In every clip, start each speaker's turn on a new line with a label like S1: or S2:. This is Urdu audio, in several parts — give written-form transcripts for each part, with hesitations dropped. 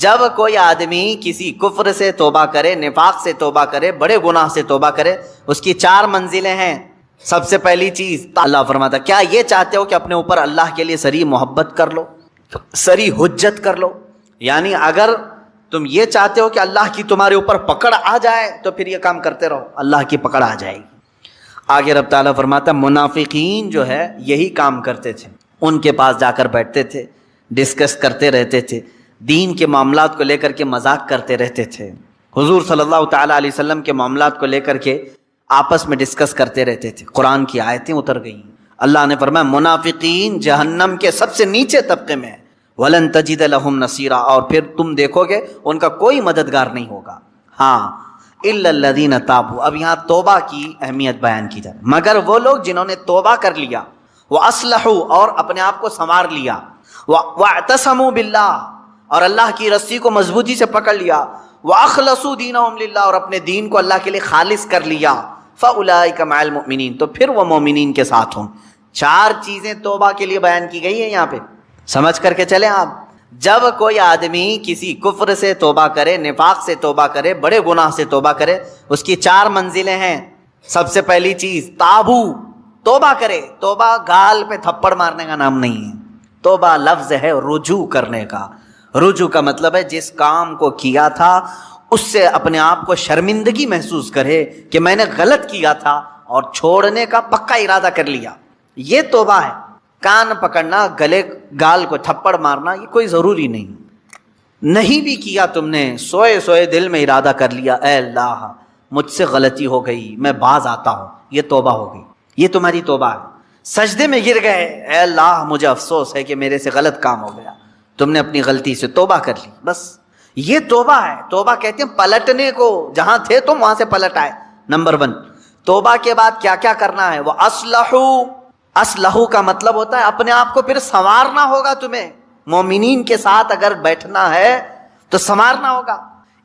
S1: جب کوئی آدمی کسی کفر سے توبہ کرے، نفاق سے توبہ کرے، بڑے گناہ سے توبہ کرے، اس کی 4 منزلیں ہیں۔ سب سے پہلی چیز اللہ فرماتا، کیا یہ چاہتے ہو کہ اپنے اوپر اللہ کے لیے صریح محبت کر لو، صریح حجت کر لو؟ یعنی اگر تم یہ چاہتے ہو کہ اللہ کی تمہارے اوپر پکڑ آ جائے تو پھر یہ کام کرتے رہو، اللہ کی پکڑ آ جائے گی۔ آگے رب تعالیٰ فرماتا منافقین جو ہے یہی کام کرتے تھے، ان کے پاس جا کر بیٹھتے تھے، ڈسکس کرتے رہتے تھے، دین کے معاملات کو لے کر کے مذاق کرتے رہتے تھے، حضور صلی اللہ تعالیٰ علیہ وسلم کے معاملات کو لے کر کے آپس میں ڈسکس کرتے رہتے تھے۔ قرآن کی آیتیں اتر گئیں، اللہ نے فرمایا منافقین جہنم کے سب سے نیچے طبقے میں ہیں، وَلَن تَجِدَ لَهُمْ نَصِيرًا، اور پھر تم دیکھو گے ان کا کوئی مددگار نہیں ہوگا۔ ہاں إِلَّا الَّذِينَ تَابُوا، اب یہاں توبہ کی اہمیت بیان کی جائے، مگر وہ لوگ جنہوں نے توبہ کر لیا، وَأَصْلَحُوا، اور اپنے آپ کو سنوار لیا، وَاعْتَصَمُوا بِاللَّهِ، اور اللہ کی رسی کو مضبوطی سے پکڑ لیا، وَأَخْلَصُوا دِينَهُمْ لِلَّهِ، اور اپنے دین کو اللہ کے لیے خالص کر لیا، فَأُولَٰئِكَ مَعَ الْمُؤْمِنِينَ، تو پھر وہ مومنین کے ساتھ ہوں۔ 4 چیزیں توبہ کے لیے بیان کی گئی ہیں یہاں پہ، سمجھ کر کے چلیں آپ۔ جب کوئی آدمی کسی کفر سے توبہ کرے، نفاق سے توبہ کرے، بڑے گناہ سے توبہ کرے، اس کی 4 منزلیں ہیں۔ سب سے پہلی چیز تابو، توبہ کرے۔ توبہ گال پہ تھپڑ مارنے کا نام نہیں ہے، توبہ لفظ ہے رجوع کرنے کا۔ رجوع کا مطلب ہے جس کام کو کیا تھا اس سے اپنے آپ کو شرمندگی محسوس کرے کہ میں نے غلط کیا تھا اور چھوڑنے کا پکا ارادہ کر لیا، یہ توبہ ہے۔ کان پکڑنا، گلے گال کو تھپڑ مارنا یہ کوئی ضروری نہیں بھی کیا، تم نے سوئے سوئے دل میں ارادہ کر لیا اے اللہ مجھ سے غلطی ہو گئی، میں باز آتا ہوں، یہ توبہ ہو گئی، یہ تمہاری توبہ ہے۔ سجدے میں گر گئے، اے اللہ مجھے افسوس ہے کہ میرے سے غلط کام ہو گیا، تم نے اپنی غلطی سے توبہ کر لی، بس یہ توبہ ہے۔ توبہ کہتے ہیں پلٹنے کو، جہاں تھے تم وہاں سے پلٹ آئے۔ نمبر 1 توبہ کے بعد کیا کیا کرنا ہے؟ وہ اصلحو کا مطلب ہوتا ہے اپنے آپ کو پھر سنوارنا ہوگا تمہیں۔ مومنین کے ساتھ اگر بیٹھنا ہے تو سنوارنا ہوگا۔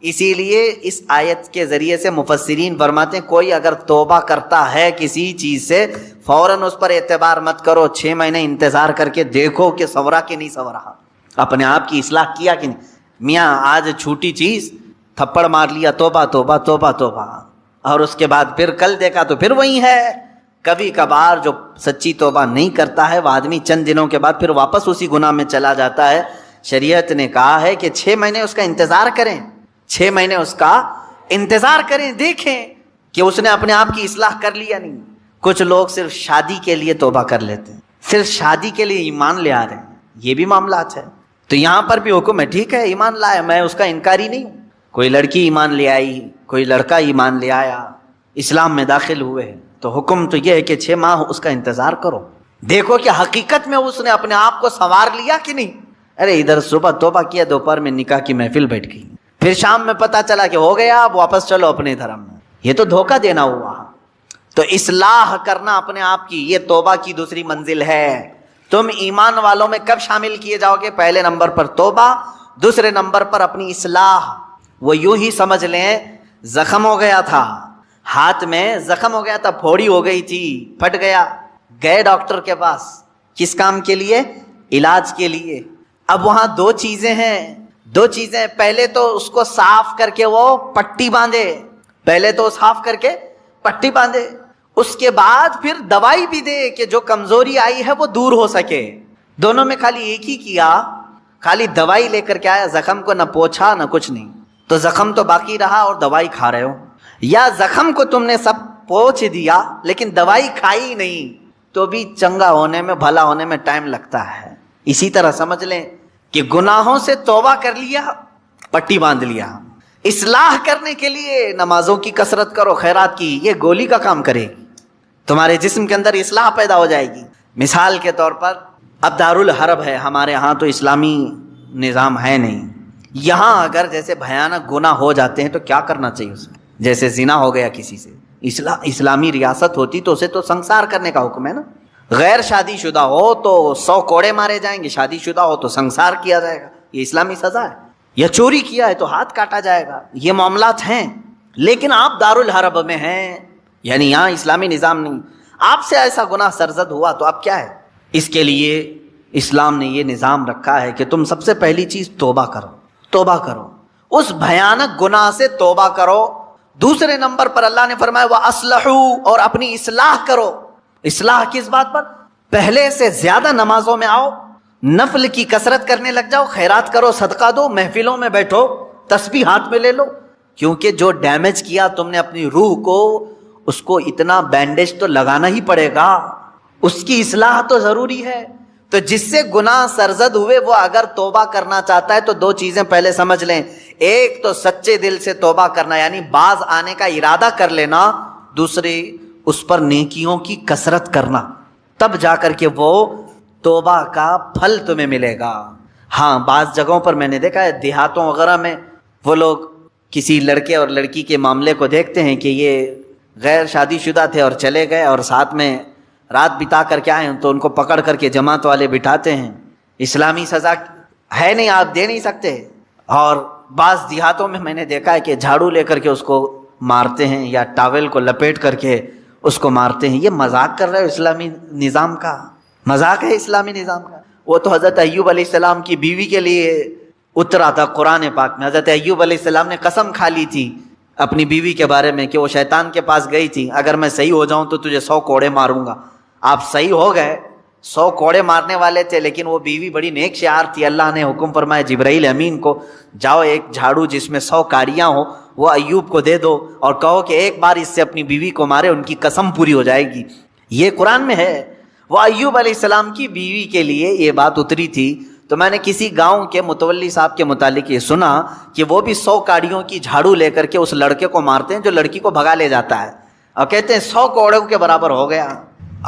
S1: اسی لیے اس آیت کے ذریعے سے مفسرین فرماتے ہیں کوئی اگر توبہ کرتا ہے کسی چیز سے، فوراً اس پر اعتبار مت کرو، 6 مہینے انتظار کر کے دیکھو کہ سنورا کہ نہیں سنورا، اپنے آپ کی اصلاح کیا کہ نہیں۔ میاں آج چھوٹی چیز تھپڑ مار لیا، توبہ توبہ توبہ توبہ، اور اس کے بعد پھر کل دیکھا تو پھر وہی ہے۔ کبھی کبھار جو سچی توبہ نہیں کرتا ہے وہ آدمی چند دنوں کے بعد پھر واپس اسی گناہ میں چلا جاتا ہے۔ شریعت نے کہا ہے کہ 6 مہینے اس کا انتظار کریں، 6 مہینے اس کا انتظار کریں، دیکھیں کہ اس نے اپنے آپ کی اصلاح کر لی یا نہیں۔ کچھ لوگ صرف شادی کے لیے توبہ کر لیتے ہیں، صرف شادی کے لیے ایمان لے آ رہے ہیں، یہ بھی معاملات ہے۔ تو یہاں پر بھی حکم ہے، ٹھیک ہے ایمان لائے، میں اس کا انکاری نہیں ہوں۔ کوئی لڑکی ایمان لے آئی، کوئی لڑکا ایمان لے آیا، اسلام میں داخل ہوئے، تو حکم تو یہ ہے کہ 6 ماہ اس کا انتظار کرو، دیکھو کہ حقیقت میں اس نے اپنے آپ کو سنوار لیا کہ نہیں۔ ارے ادھر صبح توبہ کیا، دوپہر میں نکاح کی محفل بیٹھ گئی، پھر شام میں پتہ چلا کہ ہو گیا، اب واپس چلو اپنے دھرم میں، یہ تو دھوکہ دینا ہوا۔ تو اصلاح کرنا اپنے آپ کی، یہ توبہ کی دوسری منزل ہے۔ تم ایمان والوں میں کب شامل کیے جاؤ گے؟ پہلے نمبر پر توبہ، دوسرے نمبر پر اپنی اصلاح۔ وہ یوں ہی سمجھ لیں زخم ہو گیا تھا، ہاتھ میں زخم ہو گیا تھا، پھوڑی ہو گئی تھی، پھٹ گیا، گئے ڈاکٹر کے پاس، کس کام کے لیے؟ علاج کے لیے۔ اب وہاں 2 چیزیں ہیں، 2 چیزیں، پہلے تو اس کو صاف کر کے وہ پٹی باندھے، پہلے تو صاف کر کے پٹی باندھے، اس کے بعد پھر دوائی بھی دے کہ جو کمزوری آئی ہے وہ دور ہو سکے۔ دونوں میں خالی ایک ہی کیا، خالی دوائی لے کر کے آیا، زخم کو نہ پوچھا نہ کچھ نہیں، تو زخم تو باقی رہا اور دوائی کھا رہے ہو، یا زخم کو تم نے سب پوچھ دیا لیکن دوائی کھائی نہیں، تو بھی چنگا ہونے میں، بھلا ہونے میں ٹائم لگتا ہے۔ اسی طرح سمجھ لیں کہ گناہوں سے توبہ کر لیا، پٹی باندھ لیا، اصلاح کرنے کے لیے نمازوں کی کثرت کرو، خیرات کی، یہ گولی کا کام کرے گی، تمہارے جسم کے اندر اصلاح پیدا ہو جائے گی۔ مثال کے طور پر اب دارالحرب ہے، ہمارے ہاں تو اسلامی نظام ہے نہیں، یہاں اگر جیسے بھیانک گناہ ہو جاتے ہیں تو کیا کرنا چاہیے اس میں؟ جیسے زنا ہو گیا کسی سے، اسلامی ریاست ہوتی تو اسے تو سنسار کرنے کا حکم ہے نا۔ غیر شادی شدہ ہو تو 100 کوڑے مارے جائیں گے، شادی شدہ ہو تو سنسار کیا جائے گا، یہ اسلامی سزا ہے۔ یا چوری کیا ہے تو ہاتھ کاٹا جائے گا، یہ معاملات ہیں۔ لیکن آپ دارالحرب میں ہیں، یعنی یہاں اسلامی نظام نہیں، آپ سے ایسا گناہ سرزد ہوا تو اب کیا ہے؟ اس کے لیے اسلام نے یہ نظام رکھا ہے کہ تم سب سے پہلی چیز توبہ کرو۔ توبہ کرو، اس بھیانک گناہ سے توبہ کرو۔ دوسرے نمبر پر اللہ نے فرمایا وَأَصْلِحُوا، اور اپنی اصلاح کرو۔ اصلاح کس بات پر؟ پہلے سے زیادہ نمازوں میں آؤ، نفل کی کثرت کرنے لگ جاؤ، خیرات کرو، صدقہ دو، محفلوں میں بیٹھو، تسبیح ہاتھ میں لے لو، کیونکہ جو ڈیمیج کیا تم نے اپنی روح کو، اس کو اتنا بینڈیج تو لگانا ہی پڑے گا، اس کی اصلاح تو ضروری ہے۔ تو جس سے گناہ سرزد ہوئے وہ اگر توبہ کرنا چاہتا ہے تو دو چیزیں پہلے سمجھ لیں، ایک تو سچے دل سے توبہ کرنا یعنی باز آنے کا ارادہ کر لینا، دوسری اس پر نیکیوں کی کثرت کرنا، تب جا کر کے وہ توبہ کا پھل تمہیں ملے گا۔ ہاں بعض جگہوں پر میں نے دیکھا ہے دیہاتوں وغیرہ میں وہ لوگ کسی لڑکے اور لڑکی کے معاملے کو دیکھتے ہیں کہ یہ غیر شادی شدہ تھے اور چلے گئے اور ساتھ میں رات بتا کر کے آئے تو ان کو پکڑ کر کے جماعت والے بٹھاتے ہیں، اسلامی سزا ہے نہیں، آپ دے نہیں سکتے۔ اور بعض دیہاتوں میں نے دیکھا ہے کہ جھاڑو لے کر کے اس کو مارتے ہیں یا ٹاول کو لپیٹ کر کے اس کو مارتے ہیں۔ یہ مذاق کر رہے ہو اسلامی نظام کا؟ مذاق ہے اسلامی نظام کا؟ وہ تو حضرت ایوب علیہ السلام کی بیوی کے لیے اترا تھا قرآن پاک میں۔ حضرت ایوب علیہ السلام نے قسم کھا لی تھی اپنی بیوی کے بارے میں کہ وہ شیطان کے پاس گئی تھی، اگر میں صحیح ہو جاؤں تو تجھے 100 کوڑے ماروں گا۔ آپ صحیح ہو گئے، 100 کوڑے مارنے والے تھے، لیکن وہ بیوی بڑی نیک شعار تھی۔ اللہ نے حکم فرمایا جبرائیل امین کو، جاؤ ایک جھاڑو جس میں 100 کاڑیاں ہوں وہ ایوب کو دے دو اور کہو کہ ایک بار اس سے اپنی بیوی کو مارے، ان کی قسم پوری ہو جائے گی۔ یہ قرآن میں ہے۔ وہ ایوب علیہ السلام کی بیوی کے لیے یہ بات اتری تھی۔ تو میں نے کسی گاؤں کے متولی صاحب کے متعلق یہ سنا کہ وہ بھی 100 کاڑیوں کی جھاڑو لے کر کے اس لڑکے کو مارتے ہیں جو لڑکی کو بھگا لے جاتا ہے، اور کہتے ہیں 100 کوڑوں کے برابر ہو گیا،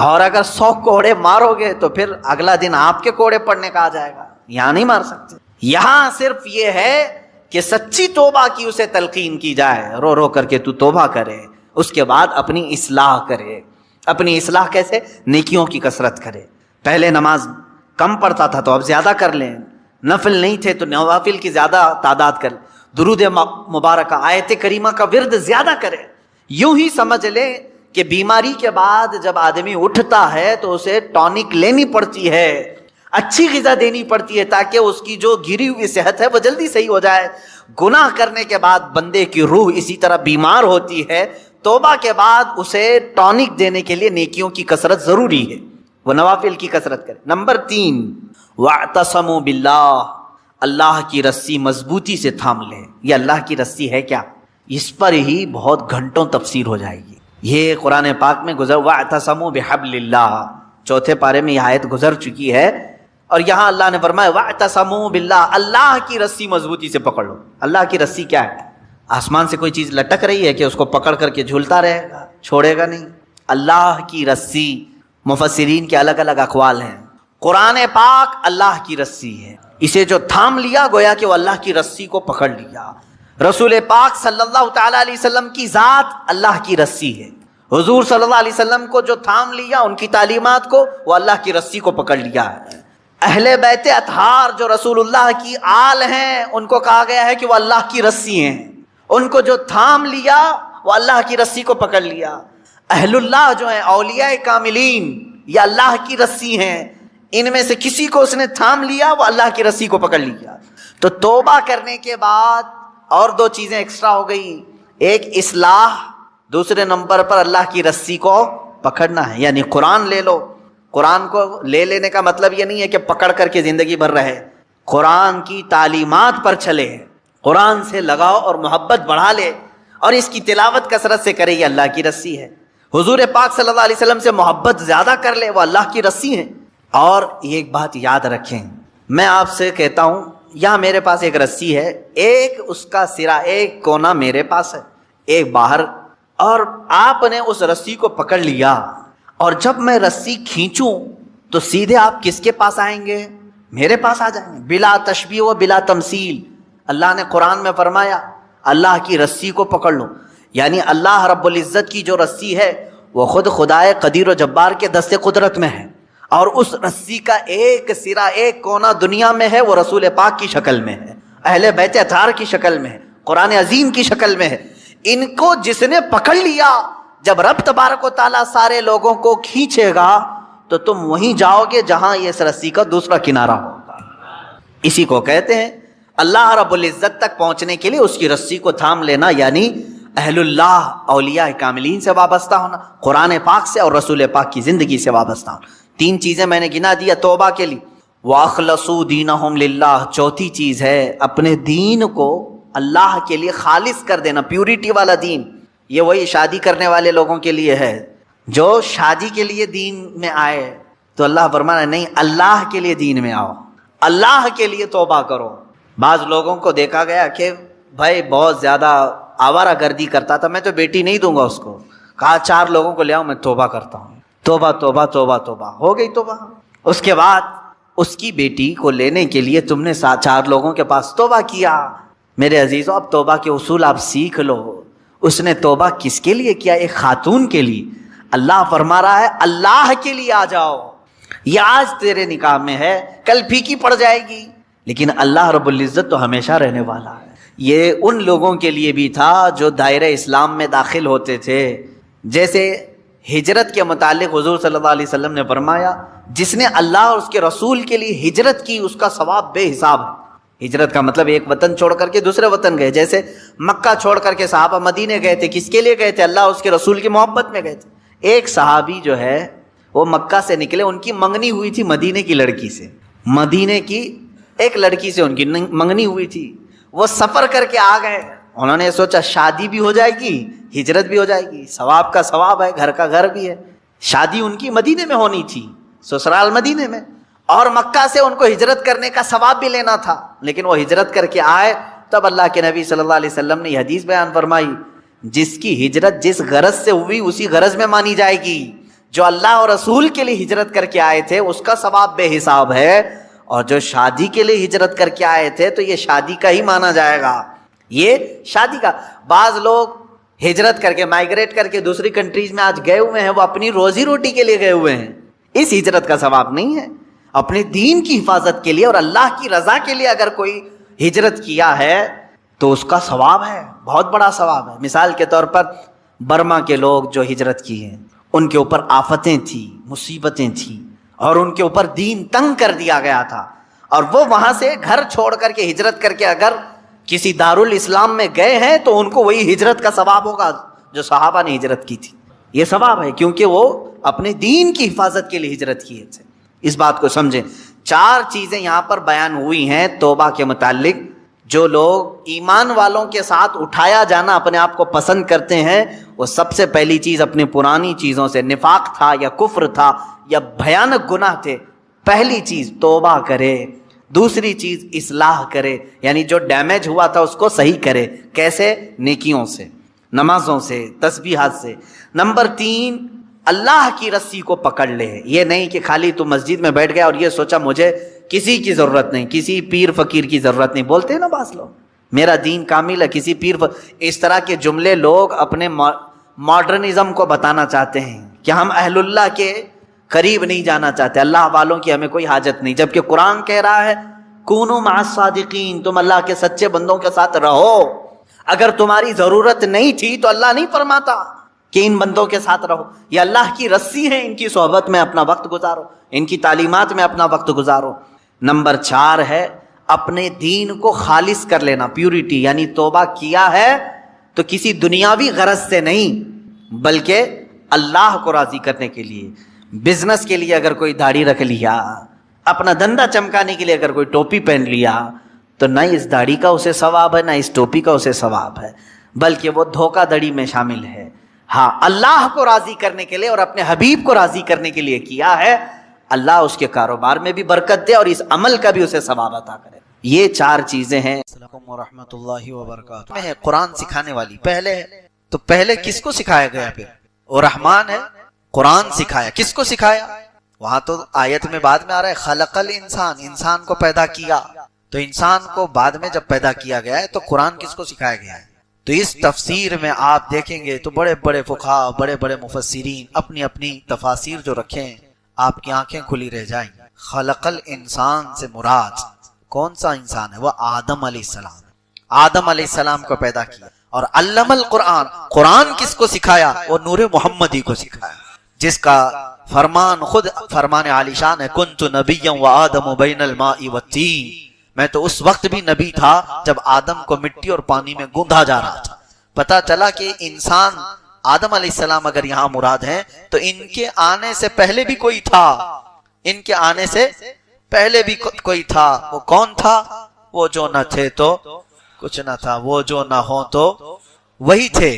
S1: اور اگر 100 کوڑے مارو گے تو پھر اگلا دن آپ کے کوڑے پڑنے کا آ جائے گا۔ یہاں نہیں مار سکتے، یہاں صرف یہ ہے کہ سچی توبہ کی اسے تلقین کی جائے، رو رو کر کے تو توبہ کرے، اس کے بعد اپنی اصلاح کرے۔ اپنی اصلاح کیسے؟ نیکیوں کی کثرت کرے۔ پہلے نماز کم پڑھتا تھا تو اب زیادہ کر لیں، نفل نہیں تھے تو نوافل کی زیادہ تعداد کر لیں، درود مبارکہ آیت کریمہ کا ورد زیادہ کرے۔ یوں ہی سمجھ لیں کہ بیماری کے بعد جب آدمی اٹھتا ہے تو اسے ٹونک لینی پڑتی ہے، اچھی غذا دینی پڑتی ہے تاکہ اس کی جو گری ہوئی صحت ہے وہ جلدی صحیح ہو جائے۔ گناہ کرنے کے بعد بندے کی روح اسی طرح بیمار ہوتی ہے، توبہ کے بعد اسے ٹونک دینے کے لیے نیکیوں کی کثرت ضروری ہے، وہ نوافل کی کثرت کرے۔ نمبر 3 وَاعْتَصَمُوا بِاللَّهِ، اللہ کی رسی مضبوطی سے تھام لیں۔ یہ اللہ کی رسی ہے کیا؟ اس پر ہی بہت گھنٹوں تفسیر ہو جائے گی۔ یہ قرآن پاک میں گزر وَاعْتَصَمُوا بِحَبْلِ اللَّهِ، چوتھے پارے میں یہ آیت گزر چکی ہے، اور یہاں اللہ نے فرمایا وَاعْتَصَمُوا بِاللَّهِ، اللہ کی رسی مضبوطی سے پکڑ لو۔ اللہ کی رسی کیا ہے؟ آسمان سے کوئی چیز لٹک رہی ہے کہ اس کو پکڑ کر کے جھولتا رہے گا، چھوڑے گا نہیں۔ اللہ کی رسی، مفسرین کے الگ الگ اقوال ہیں۔ قرآن پاک اللہ کی رسی ہے، اسے جو تھام لیا گویا کہ وہ اللہ کی رسی کو پکڑ لیا۔ رسول پاک صلی اللہ تعالی علیہ وسلم کی ذات اللہ کی رسی ہے، حضور صلی اللہ علیہ وسلم کو جو تھام لیا، ان کی تعلیمات کو، وہ اللہ کی رسی کو پکڑ لیا ہے۔ اہل بیت اطہار جو رسول اللہ کی آل ہیں، ان کو کہا گیا ہے کہ وہ اللہ کی رسی ہیں، ان کو جو تھام لیا وہ اللہ کی رسی کو پکڑ لیا۔ اہل اللہ جو ہیں اولیاء کاملین، یہ اللہ کی رسی ہیں، ان میں سے کسی کو اس نے تھام لیا وہ اللہ کی رسی کو پکڑ لیا۔ تو توبہ کرنے کے بعد اور دو چیزیں ایکسٹرا ہو گئی، ایک اصلاح، دوسرے نمبر پر اللہ کی رسی کو پکڑنا ہے، یعنی قرآن لے لو۔ قرآن کو لے لینے کا مطلب یہ نہیں ہے کہ پکڑ کر کے زندگی بھر رہے، قرآن کی تعلیمات پر چلے، قرآن سے لگاؤ اور محبت بڑھا لے، اور اس کی تلاوت کثرت سے کرے، یہ اللہ کی رسی ہے۔ حضور پاک صلی اللہ علیہ وسلم سے محبت زیادہ کر لے، وہ اللہ کی رسی ہے۔ اور ایک بات یاد رکھیں، میں آپ سے کہتا ہوں، یہاں میرے پاس ایک رسی ہے، ایک اس کا سرا، ایک کونا میرے پاس ہے، ایک باہر، اور آپ نے اس رسی کو پکڑ لیا، اور جب میں رسی کھینچوں تو سیدھے آپ کس کے پاس آئیں گے؟ میرے پاس آ جائیں گے، بلا تشبیہ و بلا تمثیل۔ اللہ نے قرآن میں فرمایا اللہ کی رسی کو پکڑ لو، یعنی اللہ رب العزت کی جو رسی ہے وہ خود خدائے قدیر و جبار کے دست قدرت میں ہے، اور اس رسی کا ایک سرا، ایک کونا دنیا میں ہے، وہ رسول پاک کی شکل میں ہے، اہل بیت اطہار کی شکل میں ہے، قرآن عظیم کی شکل میں ہے۔ ان کو جس نے پکڑ لیا، جب رب تبارک و تعالیٰ سارے لوگوں کو کھینچے گا تو تم وہیں جاؤ گے جہاں یہ اس رسی کا دوسرا کنارہ ہوگا۔ اسی کو کہتے ہیں اللہ رب العزت تک پہنچنے کے لیے اس کی رسی کو تھام لینا، یعنی اہل اللہ اولیاء کاملین سے وابستہ ہونا، قرآن پاک سے اور رسول پاک کی زندگی سے وابستہ ہونا۔ 3 چیزیں میں نے گنا دیا توبہ کے لیے۔ وَأَخْلَصُوا دِينَهُمْ لِلَّهِ، چوتھی چیز ہے اپنے دین کو اللہ کے لیے خالص کر دینا، پیورٹی والا دین۔ یہ وہی شادی کرنے والے لوگوں کے لیے ہے، جو شادی کے لیے دین میں آئے تو اللہ فرمانا نہیں، اللہ کے لیے دین میں آؤ، اللہ کے لیے توبہ کرو۔ بعض لوگوں کو دیکھا گیا کہ بھائی بہت زیادہ آوارہ گردی کرتا تھا، میں تو بیٹی نہیں دوں گا اس کو، کہا 4 لوگوں کو لے آؤ میں توبہ کرتا ہوں۔ توبہ توبہ توبہ توبہ، ہو گئی توبہ۔ اس کے بعد اس کی بیٹی کو لینے کے لیے تم نے 4 لوگوں کے پاس توبہ کیا۔ میرے عزیزوں، اب توبہ کے اصول آپ سیکھ لو۔ اس نے توبہ کس کے لیے کیا؟ ایک خاتون کے لیے۔ اللہ فرما رہا ہے اللہ کے لیے آ جاؤ، یہ آج تیرے نکاح میں ہے، کل پھیکی پڑ جائے گی، لیکن اللہ رب العزت تو ہمیشہ رہنے والا ہے۔ یہ ان لوگوں کے لیے بھی تھا جو دائرہ اسلام میں داخل ہوتے تھے۔ جیسے ہجرت کے متعلق حضور صلی اللہ علیہ وسلم نے فرمایا، جس نے اللہ اور اس کے رسول کے لیے ہجرت کی اس کا ثواب بے حساب ہے۔ ہجرت کا مطلب ایک وطن چھوڑ کر کے دوسرے وطن گئے، جیسے مکہ چھوڑ کر کے صحابہ مدینے گئے تھے، کس کے لیے گئے تھے؟ اللہ اور اس کے رسول کی محبت میں گئے تھے۔ ایک صحابی جو ہے وہ مکہ سے نکلے، ان کی منگنی ہوئی تھی مدینے کی لڑکی سے، مدینے کی ایک لڑکی سے ان کی منگنی ہوئی تھی۔ وہ سفر کر کے آ گئے، انہوں نے سوچا شادی بھی ہو جائے گی، ہجرت بھی ہو جائے گی، ثواب کا ثواب ہے، گھر کا گھر بھی ہے۔ شادی ان کی مدینے میں ہونی تھی، سسرال مدینے میں، اور مکہ سے ان کو ہجرت کرنے کا ثواب بھی لینا تھا، لیکن وہ ہجرت کر کے آئے۔ تب اللہ کے نبی صلی اللہ علیہ وسلم نے یہ حدیث بیان فرمائی، جس کی ہجرت جس غرض سے ہوئی اسی غرض میں مانی جائے گی۔ جو اللہ اور رسول کے لیے ہجرت کر کے آئے تھے اس کا ثواب بے حساب ہے، اور جو شادی کے لیے ہجرت کر کے آئے تھے تو یہ شادی کا ہی مانا جائے گا، یہ شادی کا۔ بعض لوگ ہجرت کر کے مائگریٹ کر کے دوسری کنٹریز میں آج گئے ہوئے ہیں، وہ اپنی روزی روٹی کے لیے گئے ہوئے ہیں، اس ہجرت کا ثواب نہیں ہے۔ اپنے دین کی حفاظت کے لیے اور اللہ کی رضا کے لیے اگر کوئی ہجرت کیا ہے تو اس کا ثواب ہے، بہت بڑا ثواب ہے۔ مثال کے طور پر برما کے لوگ جو ہجرت کی ہیں، ان کے اوپر آفتیں تھیں، مصیبتیں تھیں، اور ان کے اوپر دین تنگ کر دیا گیا تھا، اور وہ وہاں سے گھر چھوڑ کر کے ہجرت کر کے اگر کسی دارالاسلام میں گئے ہیں تو ان کو وہی ہجرت کا ثواب ہوگا جو صحابہ نے ہجرت کی تھی۔ یہ ثواب ہے کیونکہ وہ اپنے دین کی حفاظت کے لیے ہجرت کیے تھے۔ اس بات کو سمجھیں۔ 4 چیزیں یہاں پر بیان ہوئی ہیں توبہ کے متعلق۔ جو لوگ ایمان والوں کے ساتھ اٹھایا جانا اپنے آپ کو پسند کرتے ہیں، وہ سب سے پہلی چیز اپنی پرانی چیزوں سے، نفاق تھا یا کفر تھا یا بھیانک گناہ تھے، پہلی چیز توبہ کرے۔ دوسری چیز اصلاح کرے، یعنی جو ڈیمیج ہوا تھا اس کو صحیح کرے۔ کیسے؟ نیکیوں سے، نمازوں سے، تسبیحات سے۔ نمبر 3، اللہ کی رسی کو پکڑ لے۔ یہ نہیں کہ خالی تو مسجد میں بیٹھ گیا اور یہ سوچا مجھے کسی کی ضرورت نہیں، کسی پیر فقیر کی ضرورت نہیں، بولتے ہیں نا بعض لوگ، میرا دین کامل ہے، کسی پیر اس طرح کے جملے لوگ اپنے ماڈرنزم کو بتانا چاہتے ہیں کہ ہم اہل اللہ کے قریب نہیں جانا چاہتے، اللہ والوں کی ہمیں کوئی حاجت نہیں، جبکہ قرآن کہہ رہا ہے کونوا مع الصادقین، تم اللہ کے سچے بندوں کے ساتھ رہو۔ اگر تمہاری ضرورت نہیں تھی تو اللہ نہیں فرماتا کہ ان بندوں کے ساتھ رہو، یہ اللہ کی رسی ہے، ان کی صحبت میں اپنا وقت گزارو، ان کی تعلیمات میں اپنا وقت گزارو۔ نمبر 4 ہے اپنے دین کو خالص کر لینا، پیورٹی، یعنی توبہ کیا ہے تو کسی دنیاوی غرض سے نہیں بلکہ اللہ کو راضی کرنے کے لیے۔ بزنس کے لیے اگر کوئی داڑھی رکھ لیا، اپنا دھندا چمکانے کے لیے اگر کوئی ٹوپی پہن لیا، تو نہ اس داڑھی کا اسے ثواب ہے نہ اس ٹوپی کا اسے ثواب ہے، بلکہ وہ دھوکہ دڑی میں شامل ہے۔ ہاں، اللہ کو راضی کرنے کے لیے اور اپنے حبیب کو راضی کرنے کے لیے کیا ہے، اللہ اس کے کاروبار میں بھی برکت دے اور اس عمل کا بھی اسے ثواب عطا کرے۔ یہ 4 چیزیں ہیں۔ السلام علیکم ورحمۃ اللہ وبرکاتہ۔ ہے قرآن سکھانے والی، پہلے ہے تو پہلے کس کو سکھایا گیا؟ پھر وہ رحمان ہے، قرآن سکھایا، کس کو سکھایا؟ وہاں تو آیت میں بعد میں آ رہا ہے خلق الانسان، انسان کو پیدا کیا، تو انسان کو بعد میں جب پیدا کیا گیا ہے تو قرآن کس کو سکھایا گیا ہے؟ تو اس تفسیر میں آپ دیکھیں گے تو بڑے بڑے فقہا، بڑے بڑے مفسرین اپنی اپنی تفاسیر جو رکھے ہیں، آپ کی آنکھیں کھلی رہ جائیں گی۔ خلق الانسان سے مراد کون سا انسان ہے؟ وہ آدم علیہ السلام، آدم علیہ السلام کو پیدا کیا۔ اور علم القرآن، قرآن کس کو سکھایا؟ وہ نور محمدی کو سکھایا، جس کا فرمان خود فرمان عالی شان ہے، کنت نبیا وآدم بین الماء والطین،
S2: میں تو اس وقت بھی نبی تھا جب آدم کو مٹی اور پانی میں گوندھا جا رہا تھا۔ پتا چلا کہ انسان آدم علیہ السلام اگر یہاں مراد ہیں تو ان کے آنے سے پہلے بھی کوئی تھا، ان کے آنے سے پہلے بھی کوئی تھا۔ وہ کون تھا؟ وہ جو نہ تھے تو کچھ نہ تھا، وہ جو نہ ہو تو وہی تھے۔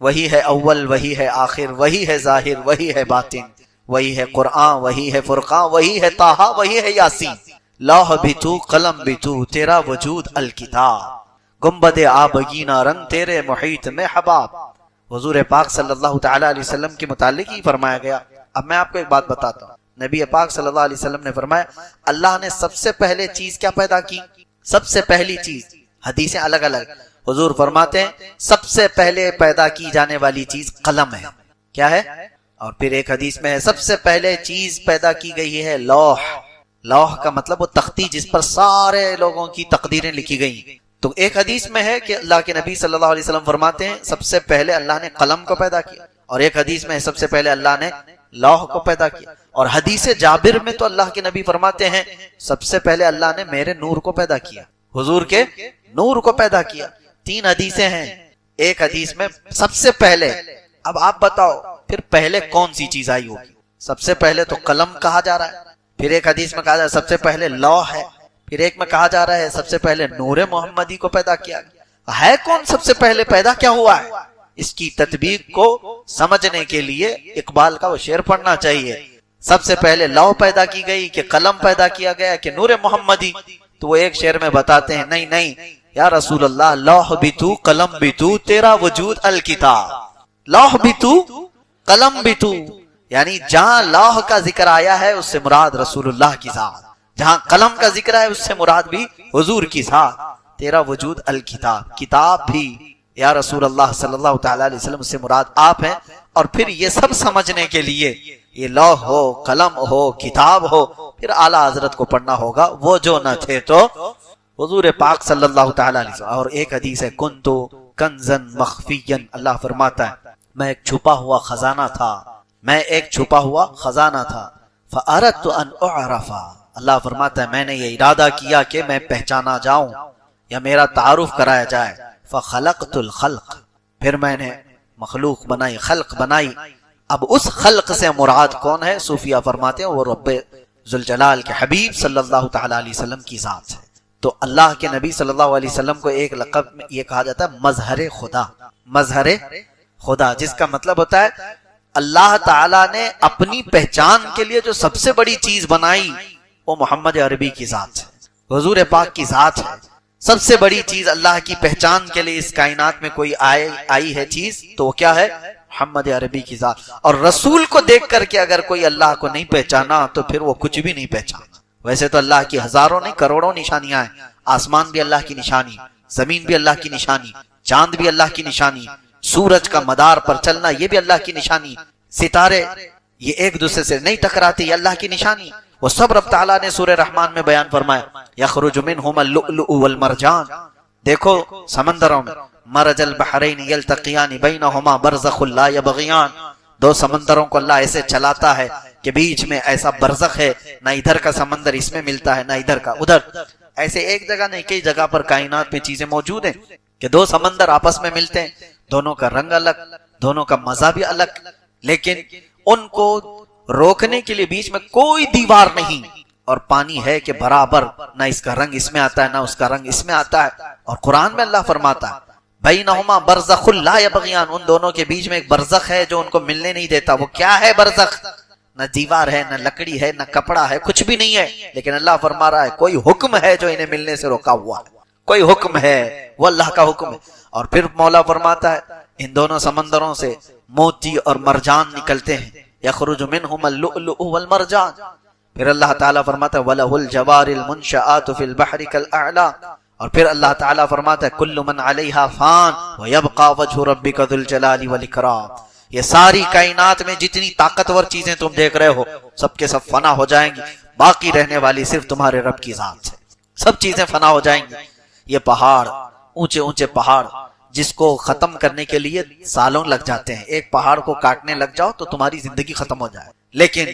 S2: وہی ہے اول، وہی ہے آخر، وہی ہے ظاہر، وہی ہے باطن، وہی ہے قرآن، وہی ہے فرقان، وہی ہے طٰہٰ، وہی ہے یاسین۔ لوح بھی تو، قلم بھی تو، تیرا وجود الکتاب، گنبد آبگینہ رنگ تیرے محیط میں حباب۔ حضور پاک صلی اللہ تعالی علیہ وسلم کے متعلق ہی فرمایا گیا۔ اب میں آپ کو ایک بات بتاتا ہوں، نبی پاک صلی اللہ علیہ وسلم نے فرمایا اللہ نے سب سے پہلے چیز کیا پیدا کی؟ سب سے پہلی چیز، حدیثیں الگ الگ، حضور فرماتے ہیں سب سے پہلے پیدا کی جانے والی چیز قلم ہے۔ کیا ہے؟ اور پھر ایک حدیث میں ہے سب سے پہلے چیز پیدا کی گئی ہے لوح۔ لوح کا مطلب وہ تختی جس پر سارے لوگوں کی تقدیریں لکھی گئی۔ تو ایک حدیث میں ہے کہ اللہ کے نبی صلی اللہ علیہ وسلم فرماتے ہیں سب سے پہلے اللہ نے قلم کو پیدا کیا، اور ایک حدیث میں سب سے پہلے اللہ نے لوح کو پیدا کیا، اور حدیث جابر میں تو اللہ کے نبی فرماتے ہیں سب سے پہلے اللہ نے میرے نور کو پیدا کیا، حضور کے نور کو پیدا کیا۔ تین حدیثیں ہیں، ایک حدیث میں سب سے پہلے۔ اب آپ بتاؤ پھر پہلے کون سی چیز آئی ہوگی؟ سب سے پہلے تو قلم کہا جا رہا ہے، پھر ایک حدیث میں کہا جا رہا ہے سب سے پہلے لوح ہے، پھر ایک میں کہا جا رہا ہے سب سے پہلے نور محمدی کو پیدا کیا ہے۔ کون سب سے پہلے پیدا کیا ہوا ہے؟ اس کی تطبیق کو سمجھنے کے لیے اقبال کا وہ شعر پڑھنا چاہیے۔ سب سے پہلے لوح پیدا کی گئی کہ قلم پیدا کیا گیا کہ نور محمدی؟ تو وہ ایک شعر میں بتاتے ہیں نہیں نہیں یا رسول اللہ، لوح بھی تو، قلم بھی تو، تیرا وجود الکتاب۔ لوح بھی تو، قلم بھی تو، یعنی جہاں لوح کا ذکر آیا ہے اس سے مراد رسول اللہ کی ذات، جہاں قلم کا ذکر ہے اس سے مراد بھی حضور کی ذات۔ تیرا وجود الکتاب، کتاب بھی یا رسول اللہ صلی اللہ تعالی علیہ وسلم سے مراد آپ ہیں۔ اور پھر یہ سب سمجھنے کے لیے یہ لوح ہو، قلم ہو، کتاب ہو، پھر اعلیٰ حضرت کو پڑھنا ہوگا وہ جو نہ تھے تو حضور پاک صلی اللہ تعالی علیہ وسلم۔ اور ایک حدیث ہے کنتو کنزن مخفیا، اللہ فرماتا ہے میں ایک چھپا ہوا خزانہ تھا، میں ایک چھپا ہوا خزانہ تھا۔ فأردت ان اعرف، اللہ فرماتا ہے میں نے یہ ارادہ کیا کہ میں پہچانا جاؤں یا میرا تعارف کرایا جائے۔ فخلقت الخلق، پھر میں نے مخلوق بنائی، خلق بنائی۔ اب اس خلق سے مراد کون ہے؟ صوفیہ فرماتے ہیں وہ رب ذوالجلال کے حبیب صلی اللہ تعالی علیہ وسلم کی ذات ہے۔ تو اللہ کے نبی صلی اللہ علیہ وسلم کو ایک لقب میں یہ کہا جاتا ہے مظہر خدا، مظہر خدا، جس کا مطلب ہوتا ہے اللہ تعالیٰ نے اپنی پہچان کے لیے جو سب سے بڑی چیز بنائی وہ محمد عربی کی ذات ہے، حضور پاک کی ذات ہے۔ سب سے بڑی چیز اللہ کی پہچان کے لیے اس کائنات میں کوئی آئی ہے چیز تو وہ کیا ہے؟ محمد عربی کی ذات۔ اور رسول کو دیکھ کر کے اگر کوئی اللہ کو نہیں پہچانا تو پھر وہ کچھ بھی نہیں پہچانا۔ ویسے تو اللہ کی ہزاروں نہیں کروڑوں نشانیاں ہیں، آسمان بھی اللہ کی نشانی، زمین بھی اللہ کی نشانی، چاند بھی اللہ کی نشانی، سورج کا مدار پر چلنا یہ بھی اللہ کی نشانی، ستارے یہ ایک دوسرے سے نہیں ٹکراتے یہ اللہ کی نشانی۔ وہ سب رب تعالیٰ نے سورہ رحمان میں بیان فرمایا یخرج منہما اللؤلؤ والمرجان، دیکھو سمندروں میں مرج البحرین یلتقیان بینہما برزخ لا یبغیان، دو سمندروں کو اللہ ایسے چلاتا ہے کہ بیچ میں ایسا برزخ ہے، نہ ادھر کا سمندر اس میں ملتا ہے نہ ادھر کا ادھر۔ ایسے ایک جگہ نہیں کئی جگہ پر کائنات میں چیزیں موجود ہیں کہ دو سمندر آپس میں ملتے ہیں، دونوں کا رنگ الگ، دونوں کا مزہ بھی الگ، لیکن ان کو روکنے کے لیے بیچ میں کوئی دیوار نہیں، اور پانی ہے کہ برابر نہ اس کا رنگ اس میں آتا ہے نہ اس کا رنگ اس میں آتا ہے۔ اور قرآن میں اللہ فرماتا ہے بینہما برزخ لا یبغیان، ان دونوں کے بیچ میں ایک برزخ ہے جو ان کو ملنے نہیں دیتا۔ وہ کیا ہے برزخ؟ نہ دیوار ہے نہ لکڑی ہے نہ کپڑا ہے، کچھ بھی نہیں ہے، لیکن اللہ فرما رہا ہے کوئی حکم ہے جو انہیں ملنے سے روکا ہوا ہے، کوئی حکم ہے، وہ اللہ کا حکم ہے۔ اور پھر مولا فرماتا ہے ان دونوں سمندروں سے موتی اور مرجان نکلتے ہیں، یخرج منہما اللؤلؤ والمرجان۔ پھر اللہ تعالیٰ فرماتا ہے وَلَهُ الْجَوَارِ الْمُنْشَآتُ فِي الْبَحْرِ كَالْأَعْلَامِ، اور پھر اللہ تعالیٰ فرماتا ہے كُلُّ مَنْ عَلَيْهَا فَانٍ وَيَبْقَى وَجْهُ رَبِّكَ ذُو الْجَلَالِ وَالْإِكْرَامِ۔ یہ ساری کائنات میں جتنی طاقتور چیزیں تم دیکھ رہے ہو سب کے سب فنا ہو جائیں گی، باقی رہنے والی صرف تمہارے رب کی ذات ہے۔ سب چیزیں فنا ہو جائیں گی۔ یہ پہاڑ، اونچے اونچے پہاڑ جس کو ختم کرنے کے لیے سالوں لگ جاتے ہیں، ایک پہاڑ کو کاٹنے لگ جاؤ تو تمہاری زندگی ختم ہو جائے، لیکن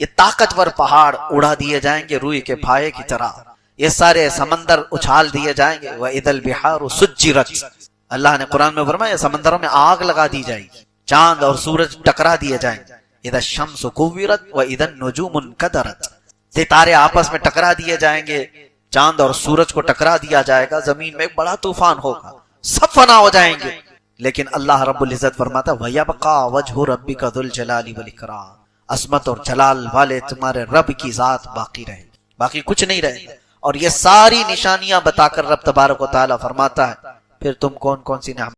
S2: یہ طاقتور پہاڑ اڑا دیے جائیں گے روئی کے پھائے کی طرح۔ یہ سارے سمندر اچھال دیے جائیں گے. وَإِذَا الْبِحَارُ سُجِّرَتْ, اللہ نے قرآن میں فرمایا سمندروں میں آگ لگا دی جائے گی, چاند اور سورج ٹکرا دیے جائیں گے. اِذَا الشَّمْسُ كُوِّرَتْ وَإِذَا النُّجُومُ انْكَدَرَتْ, ستارے آپس میں ٹکرا دیے جائیں گے, چاند اور سورج کو ٹکرا دیا جائے گا, زمین میں ایک بڑا طوفان ہوگا, سب فنا ہو جائیں گے. لیکن اللہ رب العزت فرماتا وَيَبْقَى وَجْهُ رَبِّكَ ذُو الْجَلَالِ وَالْإِكْرَامِ, عظمت اور جلال والے تمہارے رب کی ذات باقی رہے, باقی کچھ نہیں رہے گا. اور یہ ساری نشانیاں بتا کر رب تبارک و تعالیٰ فرماتا ہے پھر تم کون کون سی نعمت